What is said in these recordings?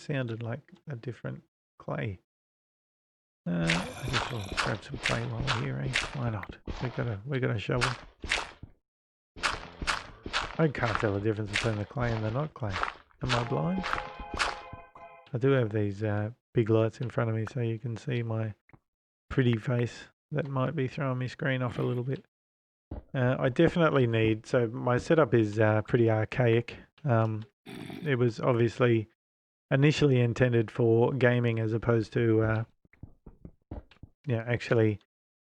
sounded like a different clay. I guess we'll grab some clay while we're here, eh? Why not? We got a shovel. I can't tell the difference between the clay and the not clay. Am I blind? I do have these big lights in front of me so you can see my pretty face. That might be throwing my screen off a little bit. I definitely need, so my setup is pretty archaic. It was obviously initially intended for gaming as opposed to actually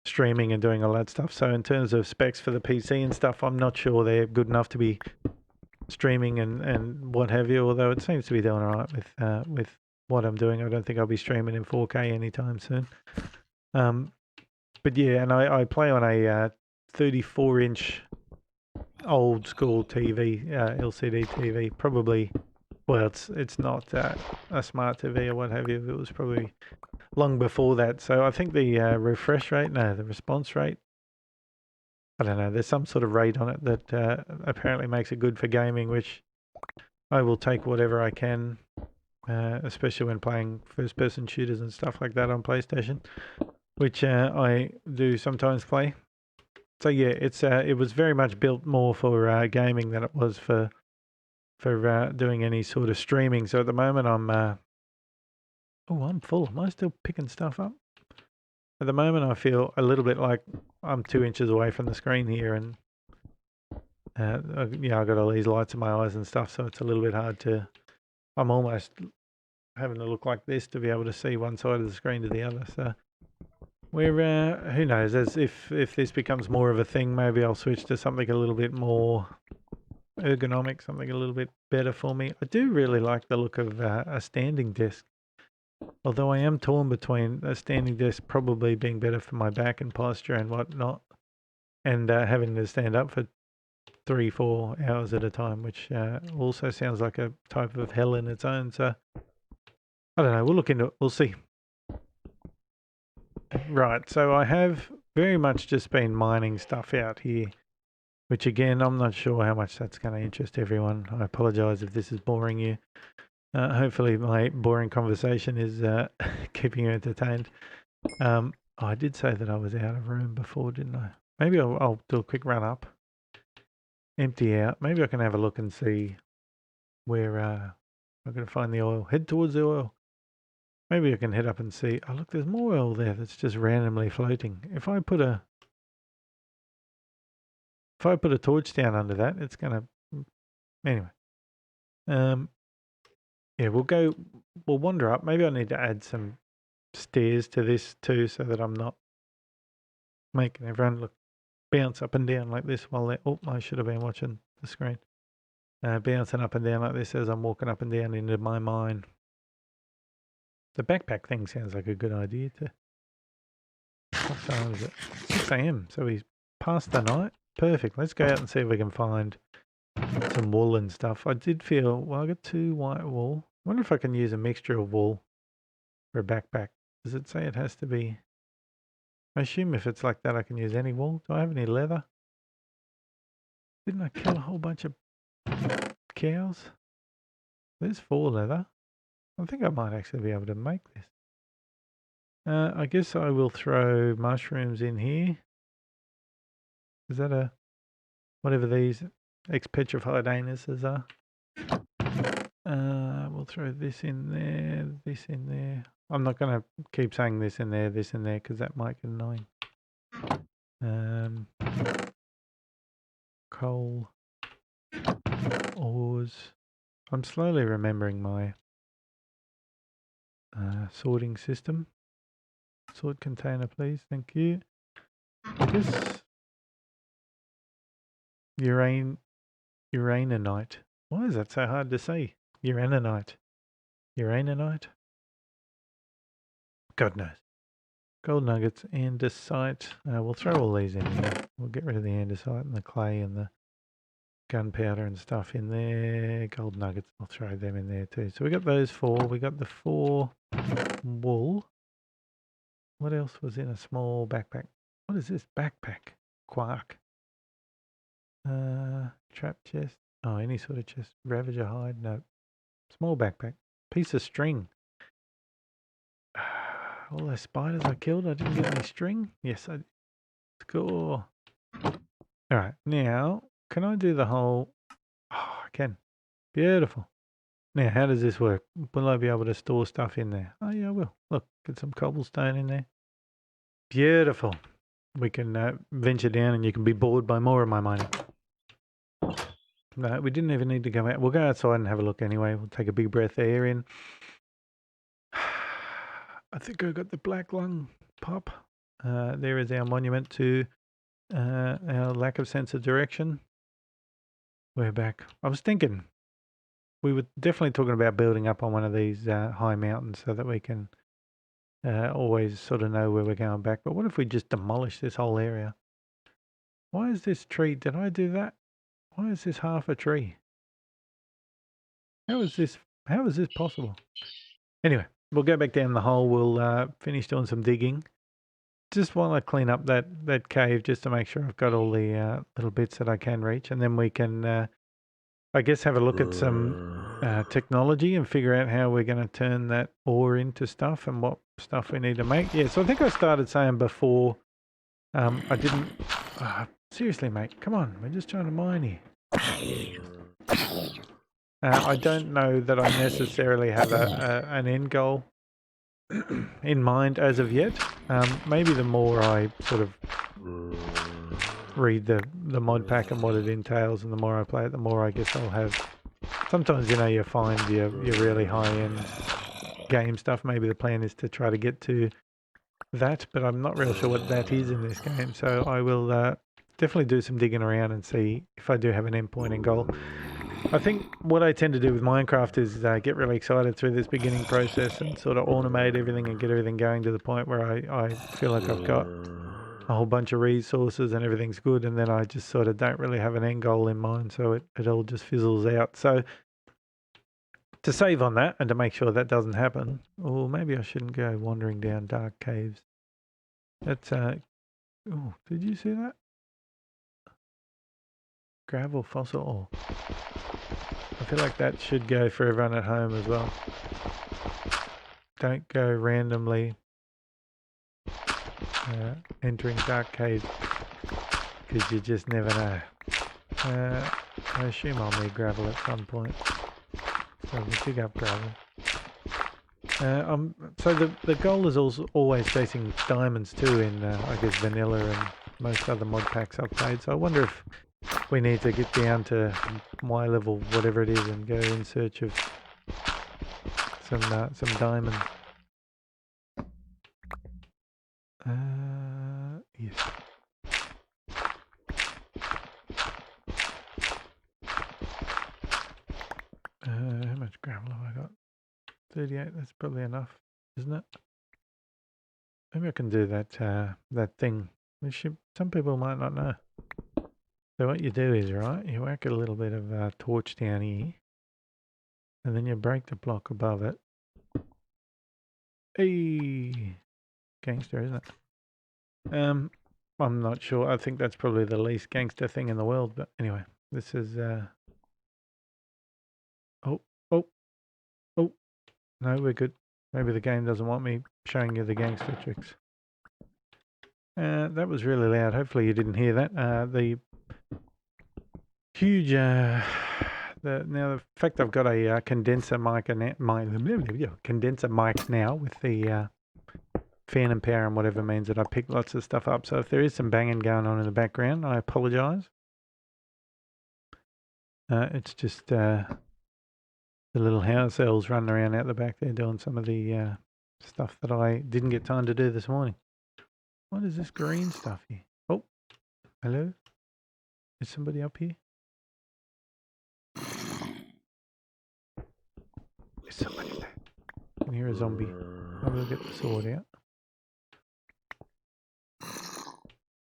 streaming and doing all that stuff. So in terms of specs for the PC and stuff, I'm not sure they're good enough to be streaming and what have you, although it seems to be doing all right with what I'm doing. I don't think I'll be streaming in 4K anytime soon. But yeah, and I play on a 34-inch old school TV, LCD TV. Probably, well, it's not a smart TV or what have you. It was probably long before that. So I think the refresh rate, no, the response rate, I don't know. There's some sort of rate on it that apparently makes it good for gaming, which I will take whatever I can, especially when playing first-person shooters and stuff like that on PlayStation, which I do sometimes play. So yeah, it was very much built more for gaming than it was for doing any sort of streaming. So at the moment I'm full. Am I still picking stuff up? At the moment I feel a little bit like I'm 2 inches away from the screen here, and I've got all these lights in my eyes and stuff, so it's a little bit hard to. I'm almost having to look like this to be able to see one side of the screen to the other. So we're who knows? As if this becomes more of a thing, maybe I'll switch to something a little bit more ergonomic, something a little bit better for me. I do really like the look of a standing desk, although I am torn between a standing desk probably being better for my back and posture and whatnot, and having to stand up for 3-4 hours at a time, which also sounds like a type of hell in its own. So I don't know. We'll look into it. We'll see. Right. So I have very much just been mining stuff out here, which again, I'm not sure how much that's going to interest everyone. I apologize if this is boring you. Hopefully my boring conversation is keeping you entertained. I did say that I was out of room before, didn't I? Maybe I'll do a quick run up. Empty out. Maybe I can have a look and see where I'm going to find the oil. Head towards the oil. Maybe I can head up and see. Oh, look, there's more oil there that's just randomly floating. If I put a torch down under that, it's going to... Anyway. Yeah, we'll wander up. Maybe I need to add some stairs to this too so that I'm not making everyone bounce up and down like this while they're... Oh, I should have been watching the screen. Bouncing up and down like this as I'm walking up and down into my mine. The backpack thing sounds like a good idea too. What time is it? 6 a.m. So he's past the night. Perfect. Let's go out and see if we can find some wool and stuff. I did feel, well, I got 2 white wool. I wonder if I can use a mixture of wool for a backpack. Does it say it has to be? I assume if it's like that, I can use any wool. Do I have any leather? Didn't I kill a whole bunch of cows? There's 4 leather. I think I might actually be able to make this. I guess I will throw mushrooms in here. Is that whatever these ex-petrified anuses are? We'll throw this in there, this in there. I'm not going to keep saying this in there, because that might get annoying. Coal, ores. I'm slowly remembering my sorting system. Sort container, please. Thank you. I guess uraninite. Why is that so hard to say? Uraninite. Uraninite? God knows. Gold nuggets, andesite. We'll throw all these in here. We'll get rid of the andesite and the clay and the gunpowder and stuff in there. Gold nuggets, I'll throw them in there too. So we got those 4. We got the 4 wool. What else was in a small backpack? What is this backpack? Quark. Trap chest. Oh, any sort of chest. Ravager hide. No. Small backpack. piece of string. All those spiders I killed, I didn't get any string. Yes, I score. All right, now can I do the whole? Oh, I can. Beautiful. Now, how does this work? Will I be able to store stuff in there? Oh yeah, I will. Look, get some cobblestone in there. Beautiful. We can venture down, and you can be bored by more of my mining. No, we didn't even need to go out. We'll go outside and have a look anyway. We'll take a big breath of air in. I think I got the black lung pop. There is our monument to our lack of sense of direction. We're back. I was thinking we were definitely talking about building up on one of these high mountains so that we can always sort of know where we're going back. But what if we just demolish this whole area? Why is this tree? Did I do that? Why is this half a tree? How is this possible? Anyway, we'll go back down the hole. We'll finish doing some digging. Just while I clean up that cave, just to make sure I've got all the little bits that I can reach, and then we can, I guess, have a look at some technology and figure out how we're going to turn that ore into stuff and what stuff we need to make. Yeah, so I think I started saying before, I didn't. Seriously, mate, come on, we're just trying to mine here. I don't know that I necessarily have an end goal in mind as of yet. Maybe the more I sort of read the mod pack and what it entails, and the more I play it, the more I guess I'll have. Sometimes, you find your really high-end game stuff. Maybe the plan is to try to get to that, but I'm not real sure what that is in this game. So I will definitely do some digging around and see if I do have an endpoint and goal. I think what I tend to do with Minecraft is get really excited through this beginning process and sort of automate everything and get everything going to the point where I feel like I've got a whole bunch of resources and everything's good, and then I just sort of don't really have an end goal in mind, so it all just fizzles out. So to save on that and to make sure that doesn't happen, or maybe I shouldn't go wandering down dark caves. That's oh, did you see that? Gravel fossil ore. I feel like that should go for everyone at home as well. Don't go randomly entering dark caves because you just never know. I assume I'll need gravel at some point, so we'll dig up gravel. So the goal is also always chasing diamonds too in I guess vanilla and most other mod packs I've played. So I wonder if we need to get down to my level, whatever it is, and go in search of some diamonds. Yes. How much gravel have I got? 38. That's probably enough, isn't it? Maybe I can do that thing. Some people might not know. So what you do is, right, you whack a little bit of torch down here, and then you break the block above it. Hey, gangster, isn't it? I'm not sure. I think that's probably the least gangster thing in the world. But anyway, this is. Oh. No, we're good. Maybe the game doesn't want me showing you the gangster tricks. That was really loud. Hopefully you didn't hear that. The huge. The fact I've got a condenser mic condenser mic now with the fan and power and whatever means that I pick lots of stuff up. So if there is some banging going on in the background, I apologise. It's just the little house elves running around out the back there doing some of the stuff that I didn't get time to do this morning. What is this green stuff here? Oh, hello? Is somebody up here? There's somebody there. I can hear a zombie. Maybe we'll get the sword out.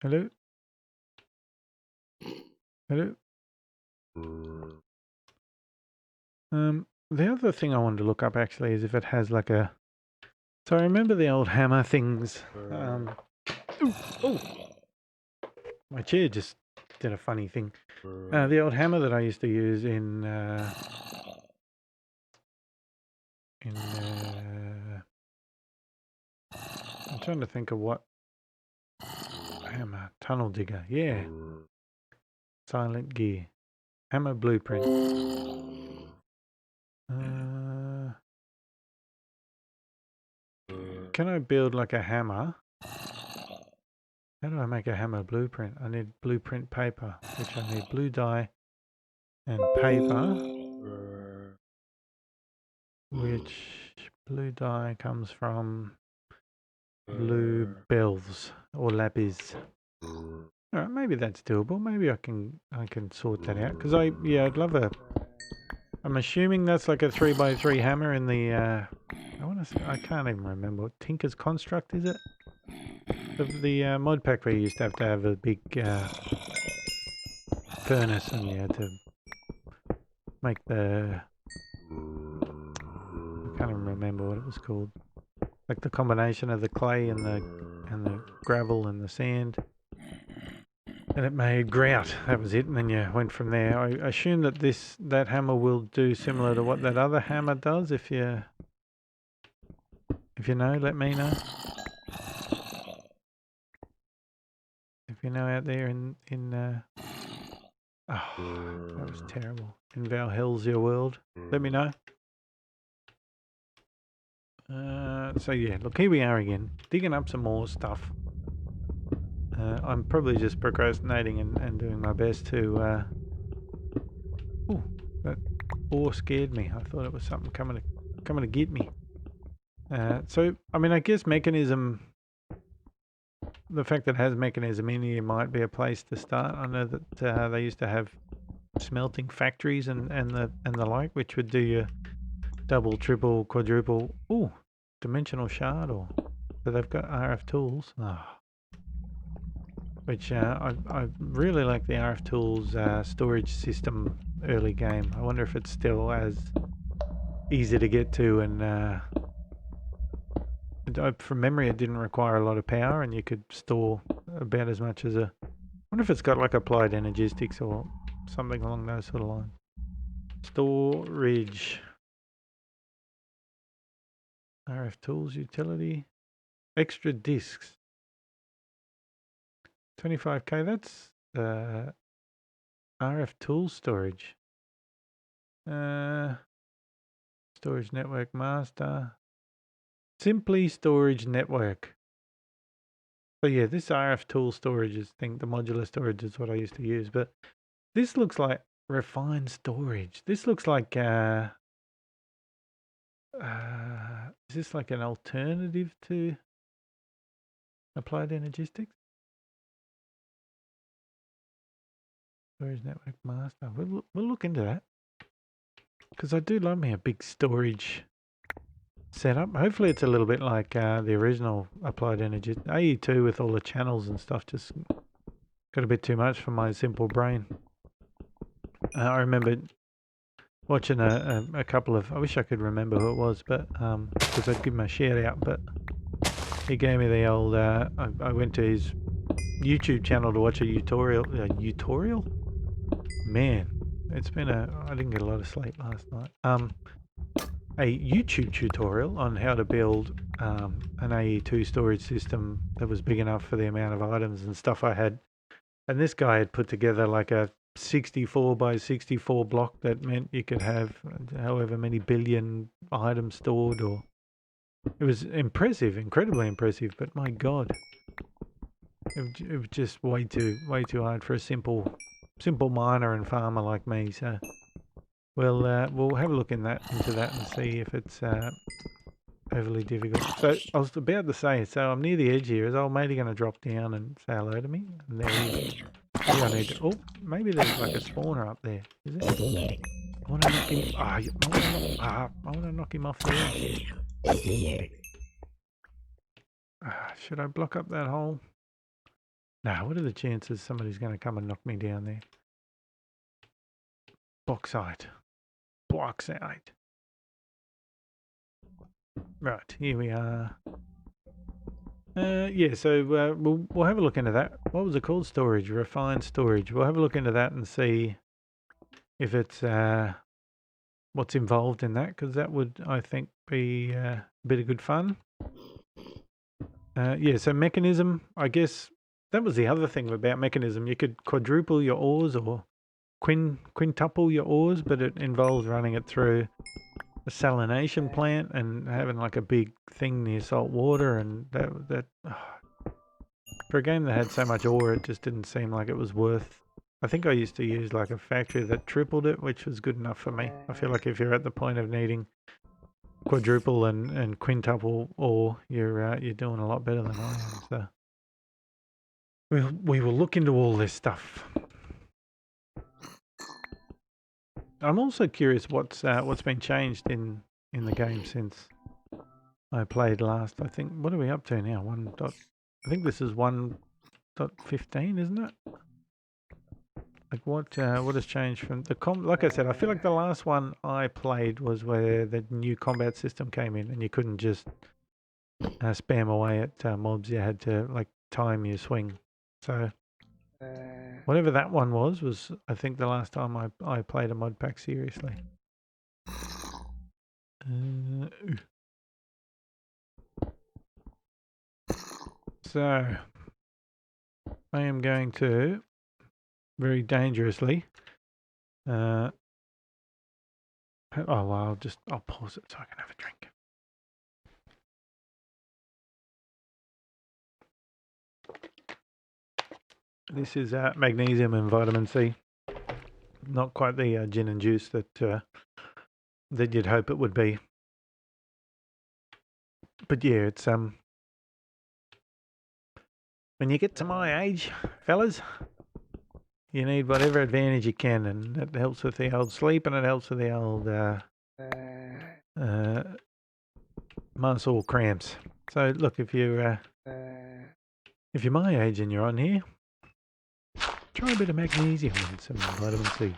Hello? Hello? The other thing I wanted to look up actually is if it has like a... So I remember the old hammer things. Oh! My chair just did a funny thing. The old hammer that I used to use in in I'm trying to think of what hammer. Tunnel digger, yeah. Silent gear. Hammer blueprint. Can I build like a hammer? How do I make a hammer blueprint? I need blueprint paper, which I need blue dye and paper, which blue dye comes from blue bells or lapis. All right, maybe that's doable. Maybe I can sort that out because I'd love a. I'm assuming that's like a 3x3 hammer in the. I can't even remember. Tinker's Construct, is it? The mod pack where you used to have a big furnace and you had to make the. I can't even remember what it was called. Like the combination of the clay and the gravel and the sand. And it made grout. That was it. And then you went from there. I assume that that hammer will do similar to what that other hammer does. If you know, let me know. If you know out there in oh, that was terrible. In Valhelsia world, let me know. So yeah, look, here we are again, digging up some more stuff. I'm probably just procrastinating and doing my best to. Oh, that ore scared me. I thought it was something coming to get me. So I mean, I guess mechanism. The fact that it has mechanism in here might be a place to start. I know that they used to have smelting factories and the like, which would do your double, triple, quadruple. Oh, dimensional shard, or so they've got RF tools. Oh. Which I really like the RF tools storage system early game. I wonder if it's still as easy to get to, and from memory it didn't require a lot of power and you could store about as much as I wonder if it's got like applied energistics or something along those sort of lines. Storage. RF tools utility. Extra discs. 25k, that's RF tool storage. Storage network master. Simply storage network. So yeah, this RF tool storage is the modular storage is what I used to use, but this looks like refined storage. This looks like is this like an alternative to applied energistics? Storage network master. We'll look into that because I do love me a big storage setup. Hopefully it's a little bit like the original applied energy AE2 with all the channels and stuff. Just got a bit too much for my simple brain. I remember watching a couple of. I wish I could remember who it was, but because I'd give him a shout out. But he gave me the old. I went to his YouTube channel to watch a tutorial. Man, it's been I didn't get a lot of sleep last night. A YouTube tutorial on how to build an AE2 storage system that was big enough for the amount of items and stuff I had. And this guy had put together like a 64 by 64 block that meant you could have however many billion items stored. Or it was impressive, incredibly impressive. But my God, it was just way too hard for a simple miner and farmer like me. So we'll have a look into that and see if it's overly difficult. So I was about to say, so I'm near the edge here. Is old matey going to drop down and say hello to me? And there he is. I need to, maybe there's like a spawner up there. Is it? I want to knock him. I want to knock him off the edge. Should I block up that hole? No. What are the chances somebody's going to come and knock me down there? Bauxite. Right, here we are. Yeah, so we'll have a look into that. What was it called? Storage, refined storage. We'll have a look into that and see if it's what's involved in that, because that would, I think, be a bit of good fun. Yeah, so mechanism, I guess that was the other thing about mechanism. You could quadruple your ores or quintuple your ores, but it involves running it through a salination plant and having like a big thing near salt water, and that for a game that had so much ore, it just didn't seem like it was worth. I think I used to use like a factory that tripled it, which was good enough for me. I feel like if you're at the point of needing quadruple and quintuple ore, you're doing a lot better than I am. So we will look into all this stuff. I'm also curious what's been changed in the game since I played last. I think, what are we up to now? I think this is 1.15, isn't it? Like what has changed from the like I said, I feel like the last one I played was where the new combat system came in and you couldn't just spam away at mobs. You had to like time your swing. So whatever that one was I think the last time I played a mod pack seriously. So I am going to very dangerously. Oh well, I'll pause it so I can have a drink. This is magnesium and vitamin C. Not quite the gin and juice that you'd hope it would be. But yeah, it's when you get to my age, fellas, you need whatever advantage you can, and it helps with the old sleep, and it helps with the old muscle cramps. So look, if you're my age and you're on here, try a bit of magnesium and some vitamin C.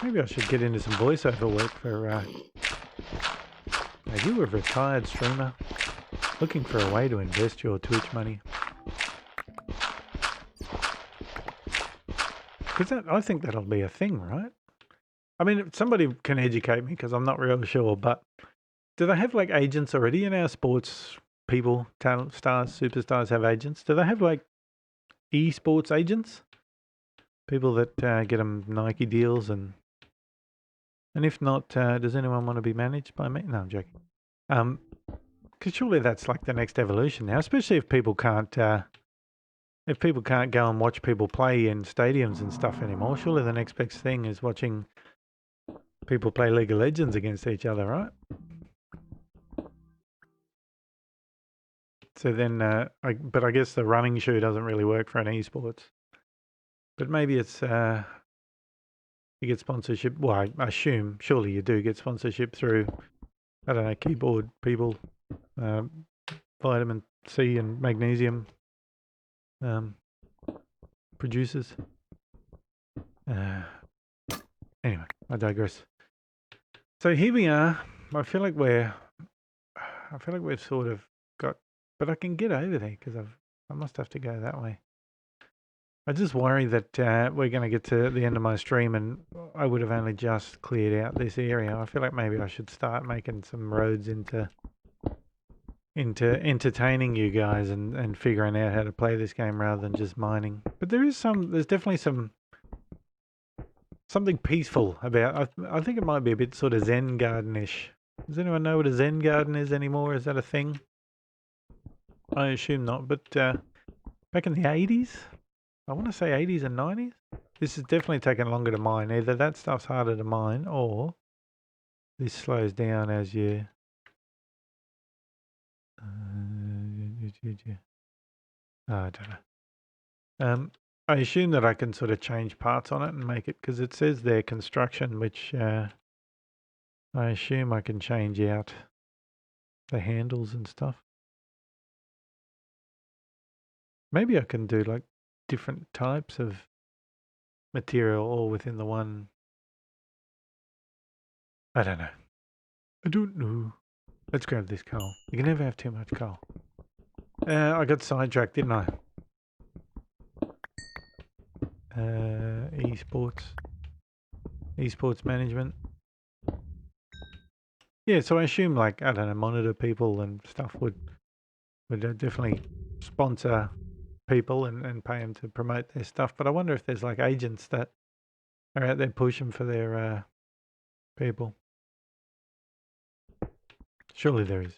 Maybe I should get into some voiceover work for. Are you a retired streamer looking for a way to invest your Twitch money? Because I think that'll be a thing, right? I mean, if somebody can educate me because I'm not real sure, but do they have like agents already? You know, sports people, talent stars, superstars have agents. Do they have like esports agents? People that get them Nike deals and if not, does anyone want to be managed by me? No, I'm joking. Because surely that's like the next evolution now, especially if people can't go and watch people play in stadiums and stuff anymore. Surely the next best thing is watching people play League of Legends against each other, right? So then, but I guess the running shoe doesn't really work for an esports. But maybe it's you get sponsorship. Well, I assume surely you do get sponsorship through, I don't know, keyboard people, vitamin C and magnesium producers. Anyway, I digress. So here we are. I feel like we've sort of got, but I can get over there because I must have to go that way. I just worry that we're going to get to the end of my stream and I would have only just cleared out this area. I feel like maybe I should start making some roads into entertaining you guys and figuring out how to play this game rather than just mining. But there's definitely something peaceful about. I think it might be a bit sort of Zen garden-ish. Does anyone know what a Zen garden is anymore? Is that a thing? I assume not. But back in the 80s, I want to say 80s and 90s. This is definitely taking longer to mine. Either that stuff's harder to mine, or this slows down as you. I don't know. I assume that I can sort of change parts on it and make it, because it says there construction, which I assume I can change out the handles and stuff. Maybe I can do like different types of material all within the one. I don't know. I don't know. Let's grab this coal. You can never have too much coal. I got sidetracked, didn't I? Esports management. Yeah, so I assume like, I don't know, monitor people and stuff would definitely sponsor people and pay them to promote their stuff. But I wonder if there's like agents that are out there pushing for their people. Surely there is.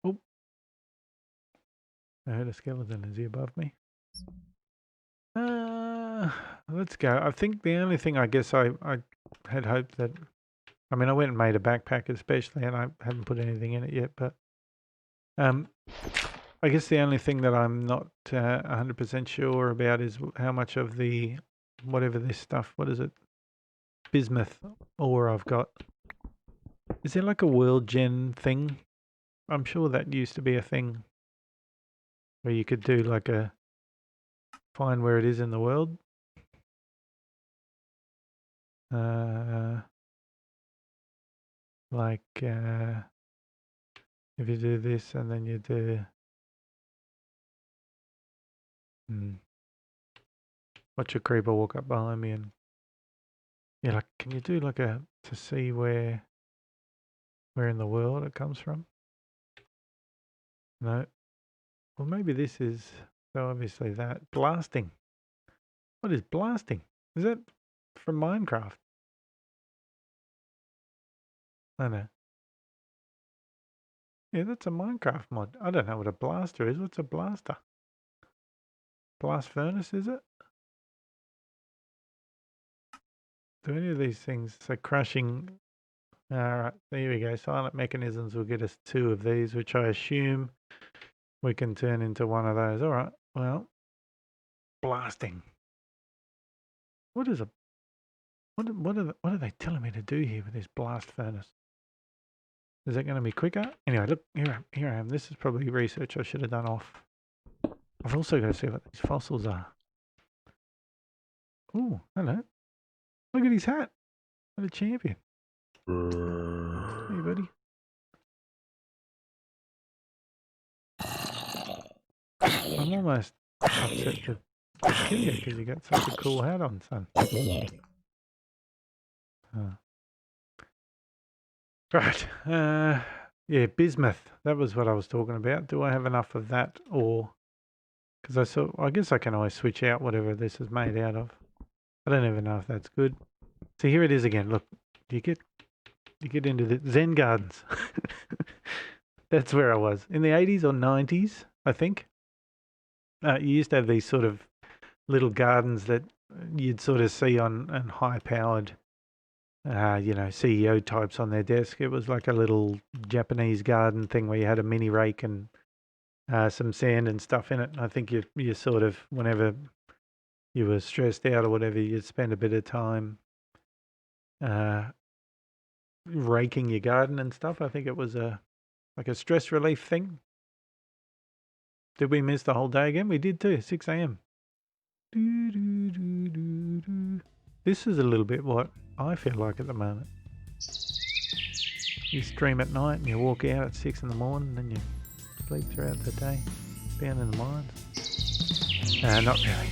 Oh, I heard a skeleton. Is he above me? Let's go. I think the only thing I guess I had hoped that, I mean, I went and made a backpack especially, and I haven't put anything in it yet, but I guess the only thing that I'm not 100% sure about is how much of the, whatever this stuff, what is it? Bismuth ore I've got. Is there like a world gen thing? I'm sure that used to be a thing where you could do like a, find where it is in the world. Like if you do this and then you do watch a creeper walk up behind me and yeah, like can you do like a to see where in the world it comes from? No. Well, maybe this is, so obviously that blasting. What is blasting? Is that from Minecraft? I know. Yeah, that's a Minecraft mod. I don't know what a blaster is. What's a blaster? Blast furnace, is it? Do any of these things, so crushing, alright, there we go. Silent mechanisms will get us 2 of these, which I assume we can turn into one of those. Alright, well, blasting. What is a, what are they telling me to do here with this blast furnace? Is that going to be quicker? Anyway, look, here I am. This is probably research I should have done off. I've also got to see what these fossils are. Oh, hello. Look at his hat. What a champion. Hey, buddy. I'm almost upset to kill you because you got such a cool hat on, son. Right. Yeah, bismuth. That was what I was talking about. Do I have enough of that, or because I guess I can always switch out whatever this is made out of. I don't even know if that's good. So here it is again. Look, you get into the Zen gardens. That's where I was in the 80s or 90s, I think. You used to have these sort of little gardens that you'd sort of see on high-powered, CEO types on their desk. It was like a little Japanese garden thing where you had a mini rake and some sand and stuff in it. And I think you sort of, whenever you were stressed out or whatever, you'd spend a bit of time raking your garden and stuff. I think it was like a stress relief thing. Did we miss the whole day again? We did too, 6 a.m. This is a little bit what I feel like at the moment. You stream at night and you walk out at 6 in the morning and you sleep throughout the day, down in the mines. Not really.